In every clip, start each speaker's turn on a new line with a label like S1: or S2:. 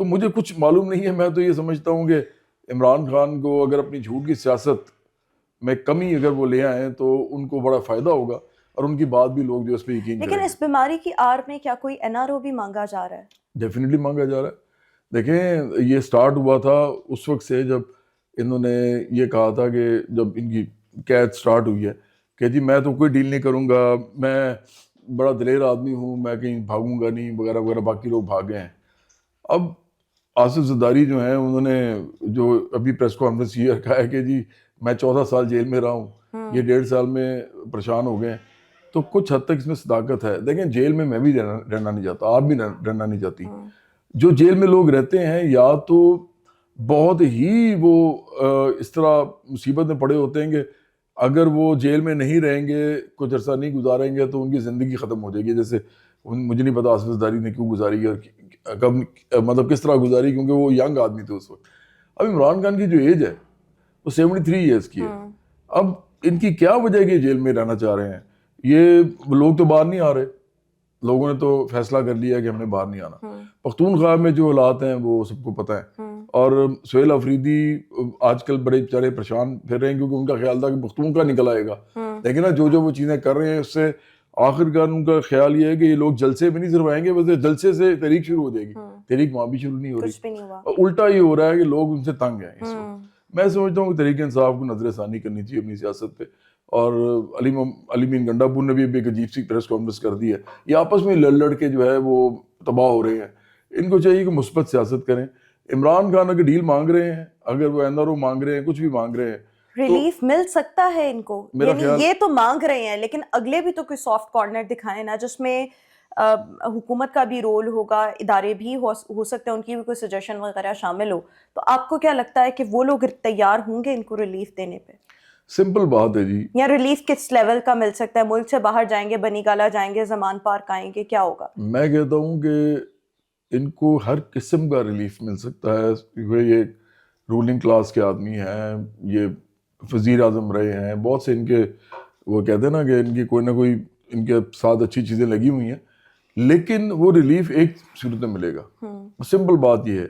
S1: تو مجھے کچھ معلوم نہیں ہے. میں تو یہ سمجھتا ہوں کہ عمران خان کو اگر اپنی جھوٹ کی سیاست میں کمی اگر وہ لے آئیں تو ان کو بڑا فائدہ ہوگا, اور ان کی بات بھی لوگ جو اس پہ یقین کریں گے.
S2: لیکن اس بیماری کی آڑ میں کیا کوئی NRO بھی مانگا جا رہا ہے؟
S1: ڈیفینیٹلی مانگا جا رہا ہے. دیکھیں یہ سٹارٹ ہوا تھا اس وقت سے جب انہوں نے یہ کہا تھا کہ جب ان کی قید سٹارٹ ہوئی ہے کہ جی میں تو کوئی ڈیل نہیں کروں گا, میں بڑا دلیر آدمی ہوں, میں کہیں بھاگوں گا نہیں وغیرہ وغیرہ. باقی لوگ بھاگے ہیں. اب آصف زرداری جو ہیں انہوں نے جو ابھی پریس کانفرنس یہ رکھا ہے کہ جی میں 14 سال جیل میں رہا ہوں, یہ 1.5 سال میں پریشان ہو گئے ہیں, تو کچھ حد تک اس میں صداقت ہے. دیکھیں جیل میں بھی رہنا نہیں چاہتا, آپ بھی رہنا نہیں چاہتی. جو جیل میں لوگ رہتے ہیں یا تو بہت ہی وہ اس طرح مصیبت میں پڑے ہوتے ہیں کہ اگر وہ جیل میں نہیں رہیں گے, کچھ عرصہ نہیں گزاریں گے تو ان کی زندگی ختم ہو جائے گی. جیسے مجھے نہیں پتا آصف زرداری نے کیوں گزاری اور کب مطلب کس طرح گزاری, کیونکہ وہ ینگ آدمی تھے اس وقت. اب عمران خان کی جو ایج ہے وہ 73 ایئرس کی ہے. اب ان کی کیا وجہ ہے کہ جیل میں رہنا چاہ رہے ہیں؟ یہ لوگ تو باہر نہیں آ رہے, لوگوں نے تو فیصلہ کر لیا کہ ہم نے باہر نہیں آنا. پختونخوا میں جو حالات ہیں وہ سب کو پتہ ہے, اور سہیل آفریدی آج کل بڑے بیچارے پریشان پھر رہے ہیں کیونکہ ان کا خیال تھا کہ پختونخوا نکل آئے گا. لیکن نا جو وہ چیزیں کر رہے ہیں اس سے آخرکار ان کا خیال یہ ہے کہ یہ لوگ جلسے بھی نہیں صرف آئیں گے, بس جلسے سے تحریک شروع ہو جائے گی. تحریک وہاں بھی شروع نہیں ہو رہی, الٹا یہ ہو رہا ہے کہ لوگ ان سے تنگ ہیں اس وقت. میں سمجھتا ہوں کہ تحریک انصاف کو نظر ثانی کرنی چاہیے اپنی سیاست پہ. اور علی مین گنڈا پور نے بھی ایک عجیب سی پریس کانفرنس کر دی ہے. یہ آپس میں لڑ کے جو ہے وہ تباہ ہو رہے ہیں. ان کو چاہیے کہ مثبت سیاست کریں. عمران خان اگر ڈیل مانگ رہے ہیں, اگر وہ NRO مانگ رہے ہیں, کچھ بھی مانگ رہے ہیں,
S2: ریلیف مل سکتا ہے ان کو. یعنی یہ تو مانگ رہے ہیں لیکن اگلے بھی تو کوئی سافٹ کارنر دکھائیں نا جس میں حکومت کا بھی رول ہوگا, ادارے بھی ہو سکتے ہیں ان کی بھی کوئی سجیشن وغیرہ شامل ہو. تو آپ کو کیا لگتا ہے کہ وہ لوگ تیار ہوں گے ان کو ریلیف دینے پہ؟
S1: سمپل بات ہے جی.
S2: یا ریلیف کس لیول کا مل سکتا ہے؟ ملک سے باہر جائیں گے, بنی گالا جائیں گے, زمان پارک آئیں گے, کیا ہوگا؟
S1: میں کہتا ہوں کہ ان کو ہر قسم کا ریلیف مل سکتا ہے. یہ رولنگ کلاس کے آدمی ہیں, یہ وزیر اعظم رہے ہیں, بہت سے ان کے وہ کہتے ہیں نا کہ ان کی کوئی نہ کوئی ان کے ساتھ اچھی چیزیں لگی ہوئی ہیں, لیکن وہ ریلیف ایک صورت میں ملے گا. سمپل بات یہ ہے,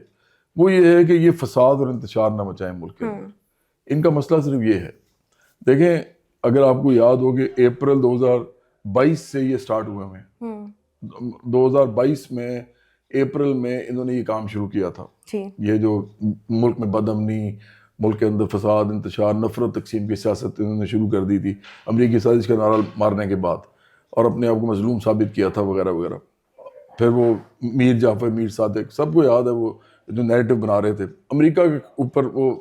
S1: وہ یہ ہے کہ یہ فساد اور انتشار نہ مچائیں ملک کے اندر. ان کا مسئلہ صرف یہ ہے. دیکھیں اگر آپ کو یاد ہو کہ اپریل 2022 سے یہ سٹارٹ ہوئے ہیں, 2022 میں اپریل میں انہوں نے یہ کام شروع کیا تھا. یہ جو ملک میں بد امنی, ملک کے اندر فساد, انتشار, نفرت تقسیم کی سیاست انہوں نے شروع کر دی تھی امریکی سازش کا نعرہ مارنے کے بعد, اور اپنے آپ کو مظلوم ثابت کیا تھا وغیرہ وغیرہ. پھر وہ میر جعفر, میر صادق, سب کو یاد ہے وہ جو نیریٹو بنا رہے تھے امریکہ کے اوپر, وہ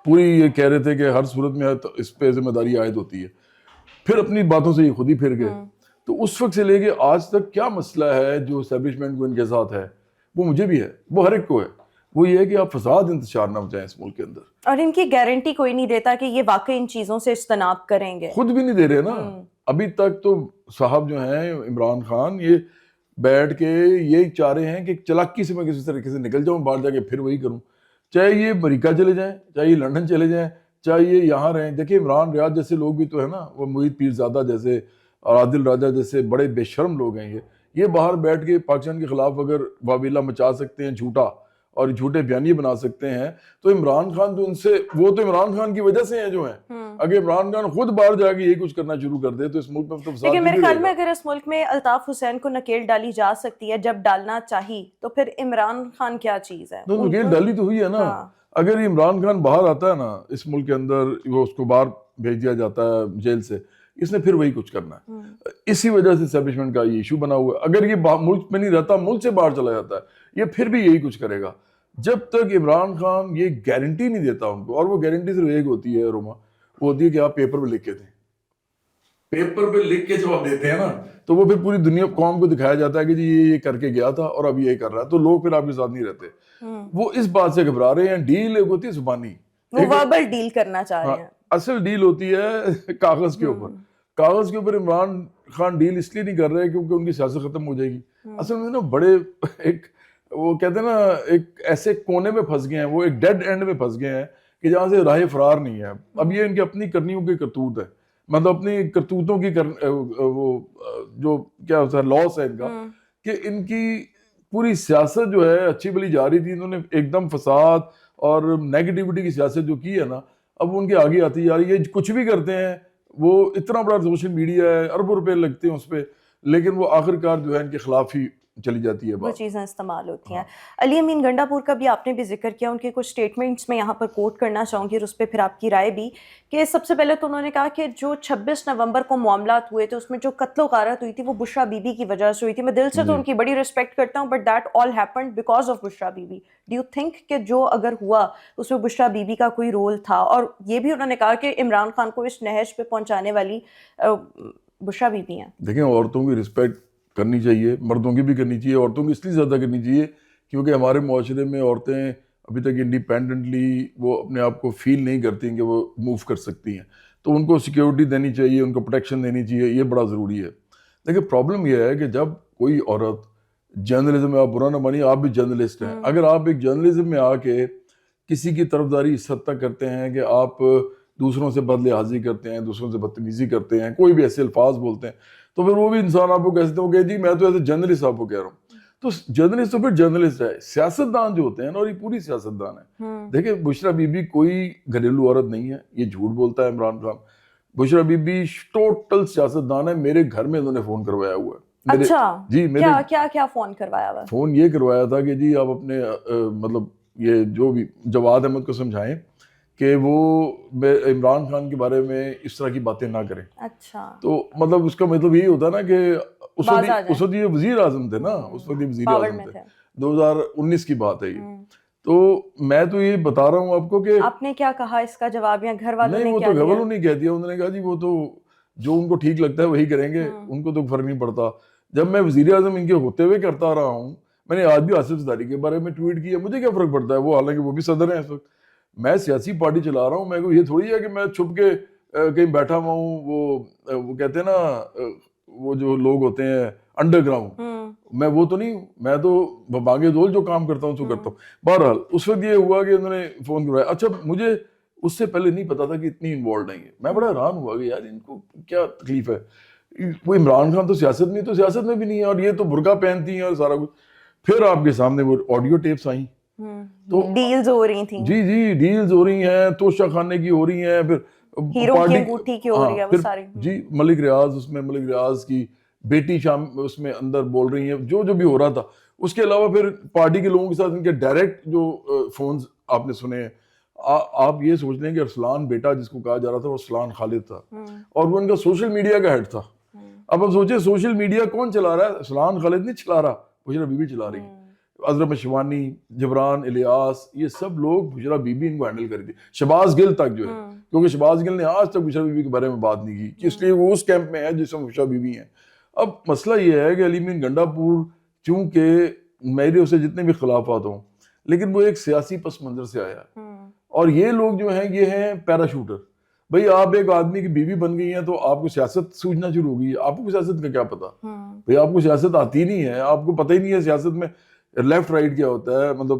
S1: پوری یہ کہہ رہے تھے کہ ہر صورت میں اس پہ ذمہ داری عائد ہوتی ہے. پھر اپنی باتوں سے یہ خود ہی پھر گئے. تو اس وقت سے لے کے آج تک کیا مسئلہ ہے جو اسٹیبلشمنٹ کو ان کے ساتھ ہے, وہ مجھے بھی ہے, وہ ہر ایک کو ہے. وہ یہ ہے کہ آپ فساد انتشار نہ مچائیں اس ملک کے اندر.
S2: اور ان کی گارنٹی کوئی نہیں دیتا کہ یہ واقعی ان چیزوں سے اجتناب کریں گے.
S1: خود بھی نہیں دے رہے نا. ابھی تک تو صاحب جو ہیں عمران خان, یہ بیٹھ کے یہی چاہ رہے ہیں کہ چلاکی سے میں کسی طریقے سے نکل جاؤں, باہر جا کے پھر وہی کروں. چاہے یہ امریکہ چلے جائیں, چاہے یہ لندن چلے جائیں, چاہے یہ یہاں رہیں. دیکھیں عمران ریاض جیسے لوگ بھی تو ہے نا, وہ محیط پیرزادہ جیسے اور عادل راجہ جیسے بڑے بے شرم لوگ ہیں. یہ باہر بیٹھ کے پاکستان کے خلاف اگر واویلا مچا سکتے ہیں جھوٹا, اور جھوٹے بیانیے بنا سکتے ہیں, تو عمران خان تو ان سے, وہ تو عمران خان کی وجہ سے ہیں جو ہیں. اگر عمران خان خود باہر جا کے یہی کچھ کرنا شروع کر دے تو اس ملک میں تو فساد.
S2: لیکن میرے خیال میں اگر اس ملک میں الطاف حسین کو نکیل ڈالی جا سکتی ہے جب ڈالنا چاہیے, تو پھر عمران خان کیا چیز ہے؟
S1: تو نکیل ڈالی تو ہوئی ہے نا. اگر عمران خان باہر آتا ہے نا اس ملک کے اندر, وہ اس کو باہر بھیج دیا جاتا ہے جیل سے, اس نے پھر وہی کچھ کرنا ہے. اسی وجہ سے اسٹیبلشمنٹ کا یہ ایشو بنا ہوا ہے. اگر یہ ملک میں نہیں رہتا, ملک سے باہر چلا جاتا ہے, یہ پھر بھی یہی کچھ کرے گا. جب تک عمران خان یہ گارنٹی نہیں دیتا ان کو, اور وہ گارنٹی صرف ایک ہوتی ہے روما, وہ ہوتی ہے کہ آپ پیپر پہ لکھ کے دیں. پیپر پہ لکھ کے جب آپ دیتے ہیں نا, تو وہ پھر پوری دنیا قوم کو دکھایا جاتا ہے کہ جی یہ کر کے گیا تھا اور اب یہ کر رہا ہے, تو لوگ پھر آپ کے ساتھ نہیں رہتے. وہ اس بات سے گھبرا رہے ہیں. ڈیل ایک ہوتی ہے زبانی,
S2: وہ وربل ڈیل کرنا چاہ رہے ہیں.
S1: اصل ڈیل ہوتی ہے کاغذ کے اوپر. کاغذ کے اوپر عمران خان ڈیل اس لیے نہیں کر رہے کیونکہ ان کی سیاست ختم ہو جائے گی. اصل میں نا بڑے ایک, وہ کہتے ہیں نا, ایک ایسے کونے میں پھنس گئے ہیں, وہ ایک ڈیڈ اینڈ میں پھنس گئے ہیں کہ جہاں سے راہ فرار نہیں ہے. اب یہ ان کی اپنی کرنیوں کی کرتوت ہے, مطلب اپنی کرتوتوں کی وہ جو کیا ہوتا ہے لاس ہے ان کا, کہ ان کی پوری سیاست جو ہے اچھی بلی جا رہی تھی, انہوں نے ایک دم فساد اور نیگیٹیوٹی کی سیاست جو کی ہے نا, اب ان کے آگے آتی جا رہی ہے. کچھ بھی کرتے ہیں, وہ اتنا بڑا سوشل میڈیا ہے, اربوں روپے لگتے ہیں اس پہ, لیکن وہ آخرکار جو ہے ان کے خلاف ہی چلی جاتی ہے
S2: وہ
S1: بات.
S2: چیزیں استعمال ہوتی ہیں. علی امین گنڈا پور کا بھی آپ نے بھی ذکر کیا, ان کے کچھ سٹیٹمنٹس میں یہاں پر کوٹ کرنا چاہوں گی اور اس پہ پھر آپ کی رائے بھی, کہ سب سے پہلے تو انہوں نے کہا کہ جو 26 نومبر کو معاملات ہوئے تھے اس میں جو قتل و غارت ہوئی تھی وہ بشرا بی بی کی وجہ سے ہوئی تھی. میں دل سے تو ان کی بڑی رسپیکٹ کرتا ہوں, but that all happened because of Bushra Bibi. Do you think کہ جو اگر ہوا اس میں بشرا بی بی کا کوئی رول تھا؟ اور یہ بھی انہوں نے کہا کہ عمران خان کو اس نہج پہ پہنچانے والی بشرا بی بی ہیں.
S1: دیکھیں, عورتوں کی رسپیکٹ کرنی چاہیے, مردوں کی بھی کرنی چاہیے. عورتوں کی اس لیے زیادہ کرنی چاہیے کیونکہ ہمارے معاشرے میں عورتیں ابھی تک انڈیپینڈنٹلی وہ اپنے آپ کو فیل نہیں کرتی کہ وہ موو کر سکتی ہیں, تو ان کو سیکیورٹی دینی چاہیے, ان کو پروٹیکشن دینی چاہیے, یہ بڑا ضروری ہے. دیکھیں پرابلم یہ ہے کہ جب کوئی عورت جرنلزم میں, آپ برا نہ مانیے, آپ بھی جرنلسٹ ہیں, اگر آپ ایک جرنلزم میں آ کے کسی کی طرفداری اس حد تک کرتے ہیں کہ آپ دوسروں سے بد لحاظی کرتے ہیں, دوسروں سے بدتمیزی کرتے ہیں, کوئی بھی ایسے الفاظ بولتے ہیں, تو پھر وہ بھی انسان آپ کو کہہ سکتے ہیں, وہ کہ جی میں تو ایسے جرنلسٹ آپ کو کہہ رہا ہوں. تو جرنلسٹ تو پھر جرنلسٹ ہے. سیاستدان جو ہوتے ہیں نا, اور یہ پوری سیاستدان ہے. دیکھیں بشرا بی بی کوئی گھریلو عورت نہیں ہے, یہ جھوٹ بولتا ہے عمران خان. بشرا بی بی ٹوٹل سیاستدان ہے. میرے گھر میں انہوں نے فون کروایا ہوا ہے.
S2: اچھا
S1: جی,
S2: کیا فون کروایا ہوا؟
S1: فون یہ کروایا تھا کہ جی آپ اپنے مطلب یہ جو بھی جواد احمد کو سمجھائیں کہ وہ عمران خان کے بارے میں اس طرح کی باتیں نہ کریں.
S2: اچھا,
S1: تو مطلب اس کا مطلب یہی ہوتا نا کہ اس وقت یہ وزیر اعظم تھے نا, اس وقت یہ وزیر اعظم تھے, 2019 کی بات ہے یہ. تو میں تو یہ بتا رہا ہوں آپ کو کہ
S2: آپ نے کیا کہا اس کا جواب, یا گھر والوں نے
S1: نہیں, وہ
S2: کیا
S1: تو
S2: دیا؟
S1: گھر والوں نے کہہ دیا, انہوں نے کہا جی وہ تو جو ان کو ٹھیک لگتا ہے وہی کریں گے, ان کو تو فرق نہیں پڑتا. جب میں وزیر اعظم ان کے ہوتے ہوئے کرتا رہا ہوں, میں نے آج بھی آصف زرداری کے بارے میں ٹویٹ کیا, مجھے کیا فرق پڑتا ہے, وہ حالانکہ وہ بھی صدر ہیں اس وقت. میں سیاسی پارٹی چلا رہا ہوں, میں کو یہ تھوڑی ہے کہ میں چھپ کے کہیں بیٹھا ہوا ہوں. وہ کہتے ہیں نا وہ جو لوگ ہوتے ہیں انڈر گراؤنڈ, میں وہ تو نہیں ہوں. میں تو بانگے دول جو کام کرتا ہوں تو کرتا ہوں. بہرحال اس وقت یہ ہوا کہ انہوں نے فون کروایا. اچھا, مجھے اس سے پہلے نہیں پتا تھا کہ اتنی انوالوڈ نہیں ہے. میں بڑا حیران ہوا کہ یار ان کو کیا تکلیف ہے. وہ عمران خان تو سیاست میں, تو سیاست میں بھی نہیں ہے, اور یہ تو برقع پہنتی ہیں اور سارا کچھ. پھر آپ کے سامنے وہ آڈیو ٹیپس آئیں, تو
S2: ڈیلز ہو رہی تھیں.
S1: جی ڈیلز ہو رہی ہیں, توشہ خانے کی ہو رہی ہیں, پھر
S2: ہیرو کی انگوٹھی کی ہو رہی ہے, وہ ساری.
S1: جی ملک ریاض, اس میں ملک ریاض کی بیٹی شام اس میں اندر بول رہی ہیں, جو بھی ہو رہا تھا. اس کے علاوہ پھر پارٹی کے لوگوں کے ساتھ ان کے ڈائریکٹ جو فونز آپ نے سنے ہیں. آپ یہ سوچ لیں کہ ارسلان بیٹا جس کو کہا جا رہا تھا وہ ارسلان خالد تھا, اور وہ ان کا سوشل میڈیا کا ہیڈ تھا. اب آپ سوچیں سوشل میڈیا کون چلا رہا ہے؟ ارسلان خالد نہیں چلا رہا, بشرا بی بی چلا رہی ہے. عذرا شیوانی, جبران, الیاس, یہ سب لوگ بشرا بی بی ان کو ہینڈل کر دی. شہباز گل تک جو ہے, کیونکہ شہباز گل نے آج تک بشرا بی بی کے بارے میں بات نہیں کی, اس لیے وہ اس کیمپ میں ہے جس میں بشرا بی بی ہیں. اب مسئلہ یہ ہے کہ علی امین گنڈا پور, چونکہ میرے اسے جتنے بھی خلافات ہوں, لیکن وہ ایک سیاسی پس منظر سے آیا ہے, اور یہ لوگ جو ہیں یہ ہیں پیراشوٹر. بھئی آپ ایک آدمی کی بیوی بن گئی ہیں تو آپ کو سیاست سوچنا شروع ہو گئی ہے. آپ کو سیاست کا کیا پتا بھئی, آپ کو سیاست آتی نہیں ہے, آپ کو پتہ ہی نہیں ہے سیاست میں لیفٹ رائٹ کیا ہوتا ہے, مطلب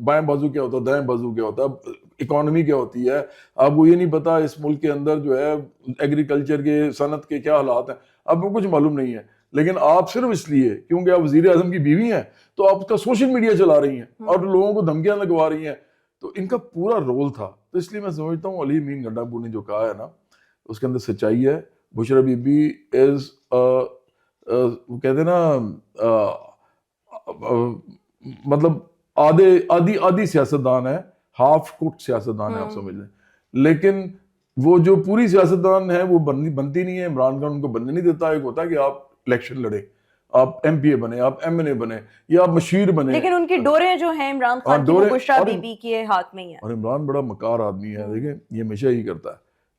S1: بائیں بازو کیا ہوتا ہے, دائیں بازو کیا ہوتا ہے, اکانومی کیا ہوتی ہے. آپ کو یہ نہیں پتا اس ملک کے اندر جو ہے ایگریکلچر کے, صنعت کے کیا حالات ہیں, آپ کو کچھ معلوم نہیں ہے. لیکن آپ صرف اس لیے کیونکہ آپ وزیر اعظم کی بیوی ہیں تو آپ کا سوشل میڈیا چلا رہی ہیں اور لوگوں کو دھمکیاں لگوا رہی ہیں. تو ان کا پورا رول تھا. تو اس لیے میں سمجھتا ہوں علی امین گنڈا پور نے جو کہا ہے نا, اس کے اندر سچائی ہے. بشرا بی بی از وہ کہتے ہیں نا مطلب آدھی سیاستدان ہے, ہاف کٹ سیاستدان ہے آپ سمجھ لیں. لیکن وہ جو پوری سیاستدان ہے وہ بنتی نہیں ہے. عمران خان ان کو بننے نہیں دیتا. ایک ہوتا ہے کہ آپ الیکشن لڑیں, آپ ایم پی اے بنے, آپ ایم این اے بنے, یا آپ مشیر بنے,
S2: لیکن ان کی ڈوریں جو ہیں عمران خان کی وہ بشرا بی بی کے ہاتھ میں ہی ہیں.
S1: اور عمران بڑا مکار آدمی ہے. دیکھیں یہ ہمیشہ ہی کرتا ہے.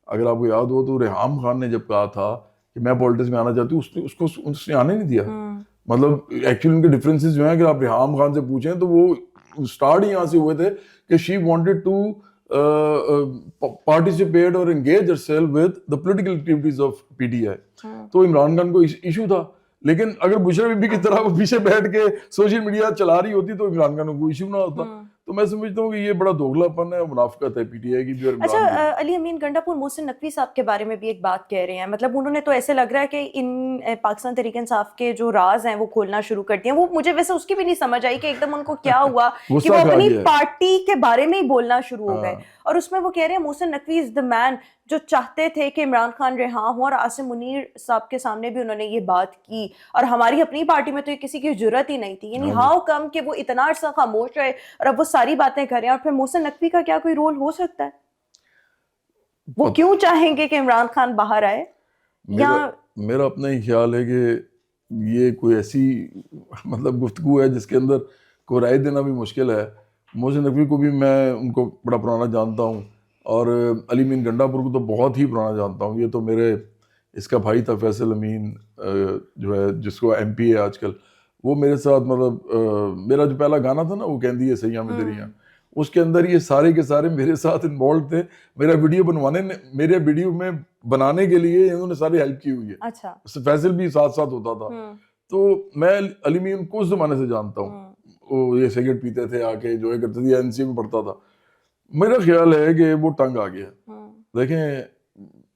S1: اگر آپ کو یاد ہو تو ریحام خان نے جب کہا تھا کہ میں پالیٹکس میں آنا چاہتی ہوں, اس نے آنے نہیں دیا. مطلب ایکچولی ان کے ڈفرینسز جو ہیں اگر آپ ریحام خان سے پوچھیں تو وہ اسٹارٹ ہی یہاں سے ہوئے تھے کہ she wanted to participate or engage herself with the political activities of PTI. تو عمران خان کو ایشو تھا. لیکن اگر بشرا بی بی کی طرح وہ پیچھے بیٹھ کے سوشل میڈیا چلا رہی ہوتی تو عمران خان کو ایشو نہ ہوتا. تو میں سمجھتا ہوں کہ یہ بڑا دوگلاپن ہے, منافقت ہے پی ٹی آئی کی بھی اور عمران
S2: اچھا
S1: کی.
S2: علی امین گنڈاپور محسن نقوی صاحب کے بارے میں بھی ایک بات کہہ رہے ہیں, مطلب انہوں نے تو ایسے لگ رہا ہے کہ ان پاکستان تحریک انصاف کے جو راز ہیں وہ کھولنا شروع کر دیے. وہ مجھے ویسے اس کی بھی نہیں سمجھ آئی کہ ایک دم ان کو کیا ہوا کہ وہ اپنی پارٹی کے بارے میں ہی بولنا شروع ہو گئے, اور اس میں وہ کہہ رہے ہیں محسن نقوی از دا مین, جو چاہتے تھے کہ عمران خان رہا ہوں, اور عاصم منیر صاحب کے سامنے بھی انہوں نے یہ بات کی, اور ہماری اپنی پارٹی میں تو یہ کسی کی ضرورت ہی نہیں تھی. یعنی ہاؤ کم کہ وہ اتنا عرصہ خاموش رہے اور اب وہ ساری باتیں کر رہے ہیں, اور پھر محسن نقوی کا کیا کوئی رول ہو سکتا ہے؟ وہ کیوں چاہیں گے کہ عمران خان باہر آئے؟
S1: میرا اپنا ہی خیال ہے کہ یہ کوئی ایسی مطلب گفتگو ہے جس کے اندر کوئی رائے دینا بھی مشکل ہے. محسن نقوی کو بھی میں ان کو بڑا پرانا جانتا ہوں, اور علی امین گنڈاپور کو تو بہت ہی پرانا جانتا ہوں. یہ تو میرے اس کا بھائی تھا فیصل امین, جو ہے جس کو ایم پی ہے آج کل, وہ میرے ساتھ مطلب میرا جو پہلا گانا تھا نا وہ کہندی ہے سیاں میں دریاں, اس کے اندر یہ سارے کے سارے میرے ساتھ انوالو تھے. میرا ویڈیو میرے ویڈیو میں بنانے کے لیے انہوں نے ساری ہیلپ کی ہوئی ہے.
S2: اچھا,
S1: فیصل بھی ساتھ ساتھ ہوتا تھا. تو میں علی امین کو اس زمانے سے جانتا ہوں. وہ یہ سگریٹ پیتے تھے, آ کے جو ہے کرتے تھے, این سی میں پڑھتا تھا. میرا خیال ہے کہ وہ ٹنگ آ گیا. دیکھیں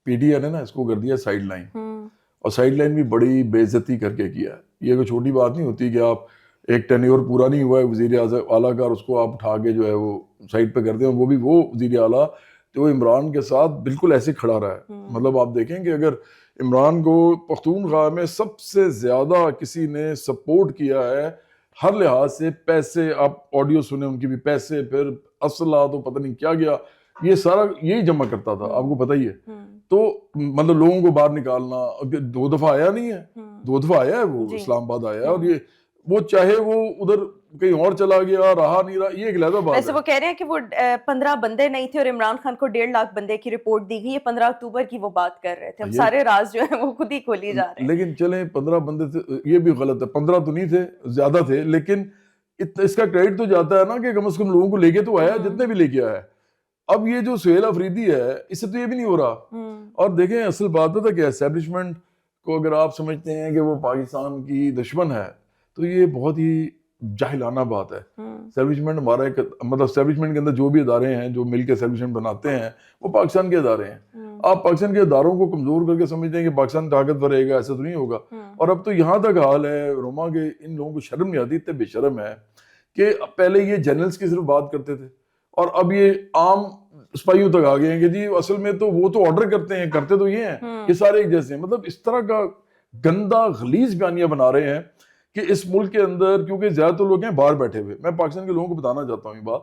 S1: پی ٹی آئی نے نا اس کو کر دیا سائڈ لائن, اور سائڈ لائن بھی بڑی بے عزتی کر کے کیا ہے. یہ کوئی چھوٹی بات نہیں ہوتی کہ آپ ایک ٹینیور پورا نہیں ہوا ہے وزیر اعلیٰ کا, اور اس کو آپ اٹھا کے جو ہے وہ سائڈ پہ کر دیں. وہ بھی وہ وزیر اعلیٰ جو عمران کے ساتھ بالکل ایسے کھڑا رہا ہے. مطلب آپ دیکھیں کہ اگر عمران کو پختونخوا میں سب سے زیادہ کسی نے سپورٹ کیا ہے ہر لحاظ سے, پیسے, آپ آڈیو سنیں ان کی بھی, پیسے, پھر اسلحہ تو پتہ نہیں کیا گیا, یہ سارا یہی جمع کرتا تھا, آپ کو پتہ ہی ہے. تو مطلب لوگوں کو باہر نکالنا, 2 دفعہ آیا نہیں ہے, 2 دفعہ آیا ہے وہ اسلام آباد آیا ہے, اور یہ وہ چاہے وہ ادھر کہیں اور چلا گیا, رہا نہیں رہا, یہ ایک علیحدہ بات ہے.
S2: ویسے وہ کہہ رہے ہیں کہ وہ 15 بندے نہیں تھے اور عمران خان کو 1.5 لاکھ بندے کی رپورٹ دی گئی. یہ 15 اکتوبر کی وہ بات کر رہے تھے. اب سارے راز جو ہیں وہ خود ہی کھولی جا رہے ہیں.
S1: لیکن چلیں 15 بندے تھے, یہ بھی غلط ہے. 15 تو نہیں تھے, زیادہ تھے, لیکن اس کا کریڈٹ تو جاتا ہے نا کہ کم از کم لوگوں کو لے کے تو آیا, جتنے بھی لے کے آیا ہے. اب یہ جو سہیل افریدی ہے, اس سے تو یہ بھی نہیں ہو رہا. اور دیکھیں اصل بات ہے کہ اسٹیبلشمنٹ کو اگر آپ سمجھتے ہیں کہ وہ پاکستان کی دشمن ہے, تو یہ بہت ہی جاہلانہ بات ہے. اسٹیبلشمنٹ ہمارا ایک مطلب اسٹیبلشمنٹ کے اندر جو بھی ادارے ہیں جو مل کے اسٹیبلشمنٹ بناتے ہیں وہ پاکستان کے ادارے ہیں. آپ پاکستان کے اداروں کو کمزور کر کے سمجھتے ہیں کہ پاکستان طاقتور رہے گا, ایسا تو نہیں ہوگا. اور اب تو یہاں تک حال ہے روما کہ ان لوگوں کو شرم نہیں آتی, اتنے بے شرم ہے کہ پہلے یہ جنرلز کی صرف بات کرتے تھے, اور اب یہ عام سپاہیوں تک آ گئے ہیں کہ جی اصل میں تو وہ تو آرڈر کرتے ہیں, کرتے تو یہ ہیں, یہ سارے ایک جیسے ہیں. مطلب اس طرح کا گندا غلیظ بیانیہ بنا رہے ہیں کہ اس ملک کے اندر, کیونکہ زیادہ تر لوگ ہیں باہر بیٹھے ہوئے. میں پاکستان کے لوگوں کو بتانا چاہتا ہوں یہ بات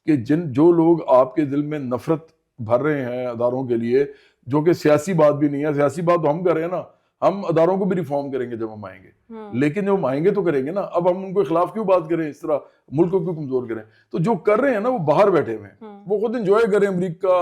S1: کہ جو لوگ آپ کے دل میں نفرت بھر رہے ہیں اداروں کے لیے, جو کہ سیاسی بات بھی نہیں ہے, سیاسی بات تو ہم کر رہے ہیں نا, ہم اداروں کو بھی ریفارم کریں گے جب ہم آئیں گے, لیکن جب ہم آئیں گے تو کریں گے نا. اب ہم ان کے خلاف کیوں بات کریں, اس طرح ملک کو کیوں کمزور کریں؟ تو جو کر رہے ہیں نا وہ باہر بیٹھے ہوئے ہیں, وہ خود انجوائے کریں, امریکہ,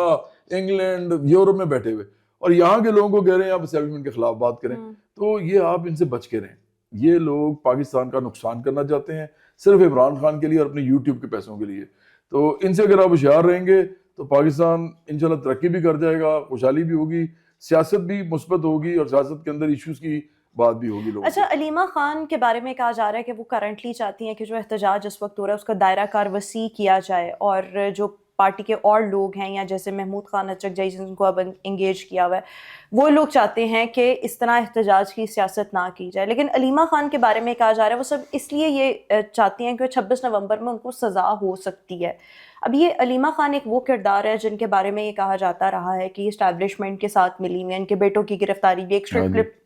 S1: انگلینڈ, یورپ میں بیٹھے ہوئے, اور یہاں کے لوگوں کو کہہ رہے ہیں آپ اسٹیبلشمنٹ کے خلاف بات کریں. تو یہ آپ ان سے بچ کے رہیں. یہ لوگ پاکستان کا نقصان کرنا چاہتے ہیں صرف عمران خان کے لیے اور اپنے یوٹیوب کے پیسوں کے لیے. تو ان سے اگر آپ ہوشیار رہیں گے تو پاکستان انشاءاللہ ترقی بھی کر جائے گا, خوشحالی بھی ہوگی, سیاست بھی مثبت ہوگی, اور سیاست کے اندر ایشوز کی بات بھی ہوگی لوگوں.
S2: اچھا, علیمہ خان کے بارے میں کہا جا رہا ہے کہ وہ کرنٹلی چاہتی ہیں کہ جو احتجاج اس وقت ہو رہا ہے اس کا دائرہ کار وسیع کیا جائے, اور جو پارٹی کے اور لوگ ہیں یا جیسے محمود خان اچک جائی جن کو اب انگیج کیا ہوا ہے, وہ لوگ چاہتے ہیں کہ اس طرح احتجاج کی سیاست نہ کی جائے. لیکن علیمہ خان کے بارے میں کہا جا رہا ہے وہ سب اس لیے یہ چاہتی ہیں کہ 26 نومبر میں ان کو سزا ہو سکتی ہے. اب یہ علیمہ خان ایک وہ کردار ہے جن کے بارے میں یہ کہا جاتا رہا ہے کہ یہ اسٹیبلشمنٹ کے ساتھ ملی ہوئی, ان کے بیٹوں کی گرفتاری بھی ایک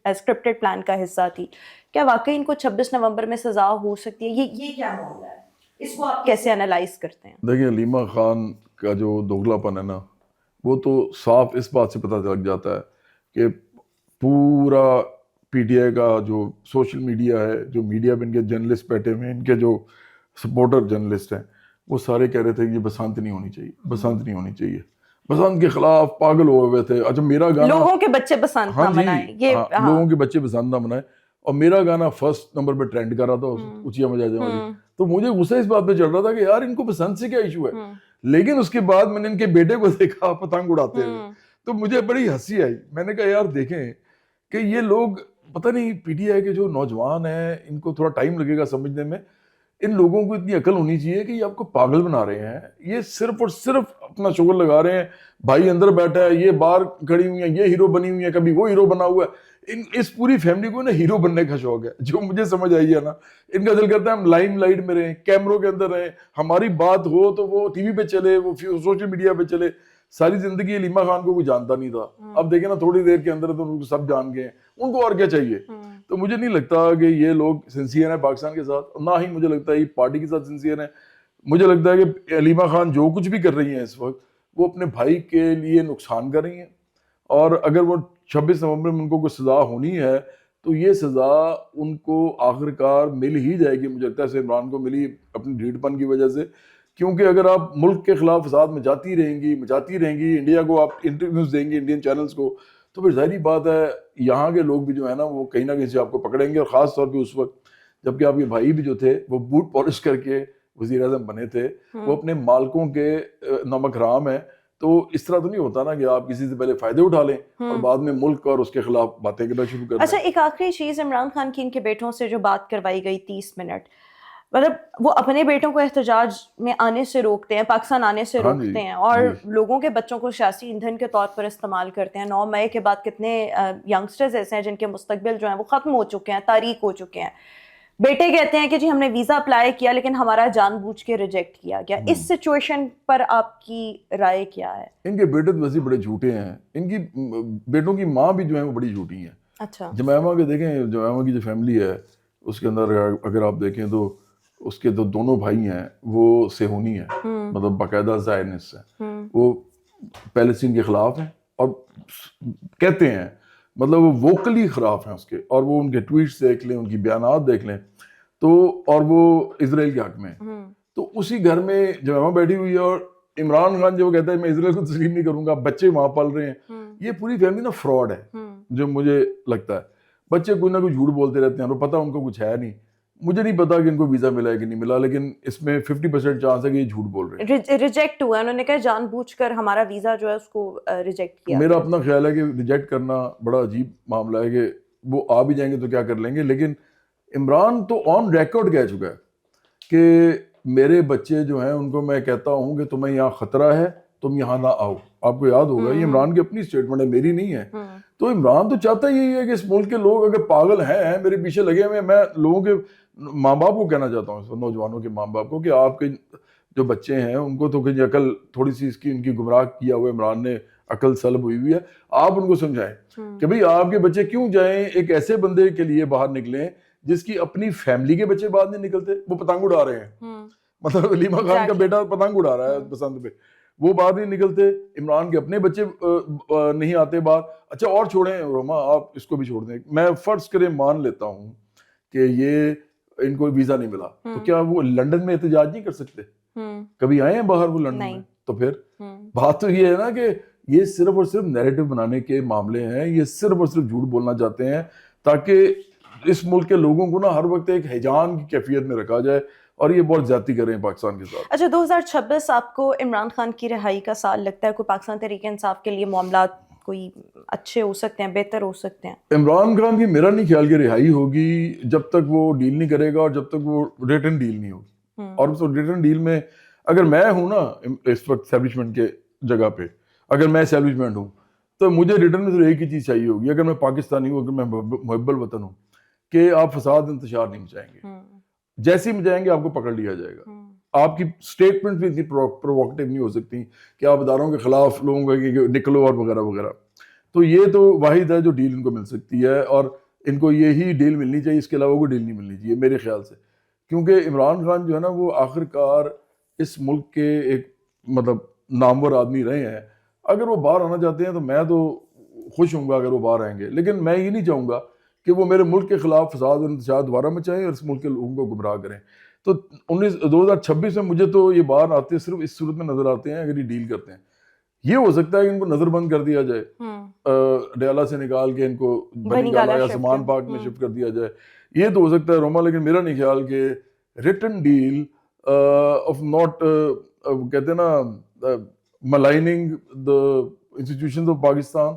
S2: اسکرپٹڈ پلان کا حصہ تھی. کیا واقعی ان کو 26 نومبر میں سزا ہو سکتی ہے؟ یہ کیا معاملہ ہے, اس کو آپ کیسے انالائز کرتے ہیں؟
S1: دیکھیں علیمہ خان کا جو دوگلا پن ہے نا, وہ تو صاف اس بات سے پتہ لگ جاتا ہے کہ پورا پی ٹی آئی کا جو سوشل میڈیا ہے, جو میڈیا پہ ان کے جرنلسٹ بیٹھے ہوئے ہیں, ان کے جو سپورٹر جرنلسٹ ہیں, وہ سارے کہہ رہے تھے کہ یہ بسنت نہیں ہونی چاہیے, بسنت نہیں ہونی چاہیے, بسنت کے خلاف پاگل ہوئے ہوئے تھے. اچھا میرا گانا
S2: لوگوں کے بچے بسنت نہ منائیں,
S1: لوگوں کے بچے بسنت نہ منائیں, اور میرا گانا فرسٹ نمبر پہ ٹرینڈ کر رہا تھا اونچیا مجاجیں والی. تو مجھے غصہ اس بات پہ چڑھ رہا تھا کہ یار ان کو بسنت سے کیا ایشو ہے. لیکن اس کے بعد میں نے ان کے بیٹے کو دیکھا پتنگ اڑاتے ہوئے, تو مجھے بڑی ہنسی آئی. میں نے کہا یار دیکھیں کہ یہ لوگ پتہ نہیں پی ٹی آئی کے جو نوجوان ہیں ان کو تھوڑا ٹائم لگے گا سمجھنے میں, ان لوگوں کو اتنی عقل ہونی چاہیے کہ یہ آپ کو پاگل بنا رہے ہیں. یہ صرف اور صرف اپنا شغل لگا رہے ہیں. بھائی اندر بیٹھا ہے, یہ باہر کھڑی ہوئی ہیں, یہ ہیرو بنی ہوئی ہیں, کبھی وہ ہیرو بنا ہوا ہے. اس پوری فیملی کو نا ہیرو بننے کا شوق ہے, جو مجھے سمجھ آئی ہے نا. ان کا دل کرتا ہے ہم لائم لائٹ میں رہیں, کیمروں کے اندر رہیں, ہماری بات ہو تو وہ ٹی وی پہ چلے, وہ سوشل میڈیا پہ چلے. ساری زندگی علیمہ خان کو کوئی جانتا نہیں تھا, اب دیکھیں نا تھوڑی دیر کے اندر تو ان کو سب جان گئے ہیں. ان کو اور کیا چاہیے؟ تو مجھے نہیں لگتا کہ یہ لوگ سنسیئر ہیں پاکستان کے ساتھ, نہ ہی مجھے لگتا ہے یہ پارٹی کے ساتھ سنسیئر ہیں. مجھے لگتا ہے کہ علیمہ خان جو کچھ بھی کر رہی ہیں اس وقت, وہ اپنے بھائی کے لیے نقصان کر رہی ہیں. اور اگر وہ 26 نومبر میں ان کو کوئی سزا ہونی ہے تو یہ سزا ان کو آخرکار مل ہی جائے گی. مجھے لگتا ہے عمران کو ملی اپنی ڈھیٹ پن کی وجہ سے, کیونکہ اگر آپ ملک کے خلاف فساد مچاتی رہیں گی, انڈیا کو آپ انٹرویوز دیں گے, انڈین چینلز کو, تو پھر ظاہری بات ہے یہاں کے لوگ بھی جو ہے نا وہ کہیں نہ کہیں سے آپ کو پکڑیں گے. اور خاص طور پہ اس وقت جب کہ آپ کے بھائی بھی جو تھے وہ بوٹ پالش کر کے وزیر اعظم بنے تھے, وہ اپنے مالکوں کے نمک حرام ہیں. تو اس طرح تو نہیں ہوتا نا کہ آپ کسی سے پہلے فائدے اٹھا لیں اور بعد میں ملک اور اس کے خلاف باتیں کرنا شروع کر دیں.
S2: اچھا, ایک آخری چیز, عمران خان کی ان کے بیٹوں سے جو بات کروائی گئی 30 منٹ, مطلب وہ اپنے بیٹوں کو احتجاج میں آنے سے روکتے ہیں, پاکستان آنے سے روکتے ہیں, اور لوگوں کے بچوں کو سیاسی ایندھن کے طور پر استعمال کرتے ہیں. 9 مئی کے بعد کتنے ینگسٹرز ایسے ہیں جن کے مستقبل جو ہیں وہ ختم ہو چکے ہیں, تاریک ہو چکے ہیں. بیٹے کہتے ہیں کہ جی ہم نے ویزا اپلائی کیا لیکن ہمارا جان بوجھ کے ریجیکٹ کیا گیا. اس سچویشن پر آپ کی رائے کیا ہے؟
S1: ان کے بیٹے تو ویسے بڑے جھوٹے ہیں, ان کی بیٹوں کی ماں بھی جو ہیں وہ بڑی جھوٹی ہیں.
S2: اچھا,
S1: جمائمہ کے دیکھیں, جمائمہ کی جو فیملی ہے اس کے اندر اگر آپ دیکھیں تو اس کے جو دونوں بھائی ہیں وہ صہیونی ہیں, مطلب باقاعدہ زائرنسٹ ہیں. وہ پیلسٹین کے خلاف ہیں اور کہتے ہیں, مطلب وہ ووکلی خلاف ہیں اس کے, اور وہ ان کے ٹویٹس دیکھ لیں, ان کی بیانات دیکھ لیں تو, اور وہ اسرائیل کے حق میں. تو اسی گھر میں جمائمہ بیٹھی ہوئی ہے, اور عمران خان جو کہتا ہے میں اسرائیل کو تسلیم نہیں کروں گا, بچے وہاں پل رہے ہیں. یہ پوری فیملی نا فراڈ ہے جو مجھے لگتا ہے. بچے کوئی نہ کوئی جھوٹ بولتے رہتے ہیں, اور پتہ ان کو کچھ ہے نہیں. مجھے نہیں پتا کہ ان کو ویزا ملا ہے کہ نہیں ملا, لیکن اس میں 50% چانس ہے کہ یہ جھوٹ بول رہے ہیں.
S2: ریجیکٹ ہوا, انہوں نے کہا جان بوجھ کر ہمارا ویزا جو ہے اس کو ریجیکٹ کیا.
S1: میرا اپنا خیال ہے کہ ریجیکٹ کرنا بڑا عجیب معاملہ ہے, کہ وہ آ بھی جائیں گے تو کیا کر لیں گے. لیکن عمران تو آن ریکارڈ کہہ چکا ہے کہ میرے بچے جو ہیں ان کو میں کہتا ہوں کہ تمہیں یہاں خطرہ ہے, تم یہاں نہ آؤ. آپ کو یاد ہوگا یہ عمران کی اپنی سٹیٹمنٹ ہے, میری نہیں ہے. تو عمران تو چاہتا یہی ہے کہ اس ملک کے لوگ اگر پاگل ہیں, میرے پیچھے لگے ہوئے ہیں, میں لوگوں کے ماں باپ کو کہنا چاہتا ہوں, نوجوانوں کے ماں باپ کو, کہ آپ کے جو بچے ہیں ان کو تو کہیں عقل تھوڑی سی اس کی ان کی گمراہ کیا ہوا عمران نے, عقل سلب ہوئی ہے. آپ ان کو سمجھائیں کہ بھئی آپ کے بچے کیوں جائیں ایک ایسے بندے کے لیے باہر نکلیں جس کی اپنی فیملی کے بچے باہر نہیں نکلتے, وہ پتنگ اڑا رہے ہیں. مطلب علیمہ خان کا بیٹا پتنگ اڑا رہا ہے بسنت پہ, وہ باہر نہیں نکلتے. عمران کے اپنے بچے نہیں آتے باہر. اچھا اور چھوڑیں روما, آپ اس کو بھی چھوڑ دیں, میں فرض کریں مان لیتا ہوں کہ یہ ان کو ویزا نہیں ملا, تو کیا وہ لندن میں احتجاج نہیں کر سکتے؟ کبھی آئے ہیں باہر وہ لندن میں؟ تو پھر بات تو یہ ہے نا کہ یہ صرف اور صرف نیریٹو بنانے کے معاملے ہیں, یہ صرف اور صرف جھوٹ بولنا چاہتے ہیں تاکہ اس ملک کے لوگوں کو نا ہر وقت ایک ہیجان کی کیفیت میں رکھا جائے, اور یہ بہت زیادتی کر رہے ہیں پاکستان کے ساتھ.
S2: اچھا, 2026 آپ کو عمران خان کی رہائی کا سال لگتا ہے؟ کوئی پاکستان تحریک انصاف کے لیے معاملات کوئی اچھے ہو سکتے ہیں, بہتر ہو سکتے ہیں؟
S1: عمران خان کی میرا نہیں خیال کہ رہائی ہوگی جب تک وہ ڈیل نہیں کرے گا, اور جب تک وہ ریٹن ڈیل نہیں ہوگی. اور اس ریٹن ڈیل میں اگر میں ہوں نا اس وقت اسٹیبلشمنٹ کے جگہ پہ, اگر میں اسٹیبلشمنٹ ہوں تو مجھے ریٹرن میں تو ایک ہی چیز چاہیے ہوگی, اگر میں پاکستانی ہوں, اگر میں محب الوطن ہوں, کہ آپ فساد انتشار نہیں مچائیں گے. جیسے ہی مچائیں گے آپ کو پکڑ لیا جائے گا. آپ کی سٹیٹمنٹ بھی اتنی پرووکیٹو نہیں ہو سکتی کہ آپ اداروں کے خلاف لوگوں کو نکلو اور وغیرہ وغیرہ. تو یہ تو واحد ہے جو ڈیل ان کو مل سکتی ہے, اور ان کو یہی ڈیل ملنی چاہیے, اس کے علاوہ کوئی ڈیل نہیں ملنی چاہیے میرے خیال سے. کیونکہ عمران خان جو ہے نا وہ آخرکار اس ملک کے ایک مطلب نامور آدمی رہے ہیں. اگر وہ باہر آنا چاہتے ہیں تو میں تو خوش ہوں گا اگر وہ باہر آئیں گے, لیکن میں یہ نہیں چاہوں گا کہ وہ میرے ملک کے خلاف فساد اور انتشار دوبارہ مچائیں اور اس ملک کے لوگوں کو گمراہ کریں. تو 2026 میں مجھے تو یہ باہر آتے صرف اس صورت میں نظر آتے ہیں اگر یہ ڈیل کرتے ہیں. یہ ہو سکتا ہے کہ ان کو نظر بند کر دیا جائے, ڈیالہ سے نکال کے ان کو بنی گالا یا سامان پاک میں شفٹ کر دیا جائے, یہ تو ہو سکتا ہے روما. لیکن میرا نہیں خیال کہ ریٹن ڈیل آف ناٹ کہتے ہیں نا ملائننگ دا انسٹیٹیوشنز آف پاکستان,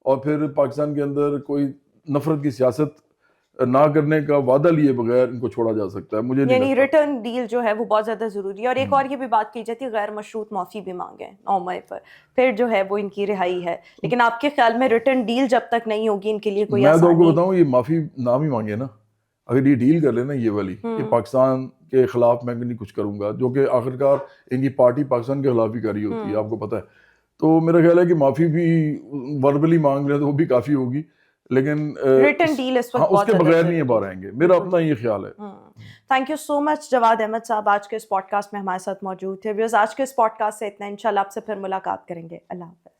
S1: اور پھر پاکستان کے اندر کوئی نفرت کی سیاست نہ کرنے کا وعدہ لیے بغیر ان کو چھوڑا جا سکتا ہے. مجھے نہیں
S2: یعنی
S1: لگتا.
S2: ریٹرن ڈیل جو ہے وہ بہت زیادہ ضروری ہے. اور ایک اور یہ بھی بات کی جاتی ہے غیر مشروط معافی بھی مانگیں 9 مئی پر, پھر جو ہے وہ ان کی رہائی ہے. لیکن آپ کے خیال میں ریٹرن ڈیل جب تک نہیں ہوگی ان کے لیے کوئی
S1: میں تو آپ کو
S2: آسانی؟
S1: بتاؤں یہ معافی نام ہی مانگے نا, اگر یہ ڈیل کر لینا یہ والی کہ پاکستان کے خلاف میں نہیں کچھ کروں گا, جو کہ آخرکار ان کی پارٹی پاکستان کے خلاف ہی کر رہی ہوتی ہے, آپ کو پتہ ہے. تو میرا خیال ہے کہ معافی بھی وربلی مانگ لیں تو وہ بھی کافی ہوگی, لیکن
S2: ریٹن ڈیل اس وقت
S1: اس کے بغیر نہیں باہر آئیں گے. میرا اپنا یہ خیال ہے.
S2: تھینک یو سو مچ جواد احمد صاحب, آج کے اس پوڈ کاسٹ میں ہمارے ساتھ موجود تھے. آج کے اس پوڈ کاسٹ سے اتنا, انشاءاللہ آپ سے پھر ملاقات کریں گے. اللہ حافظ.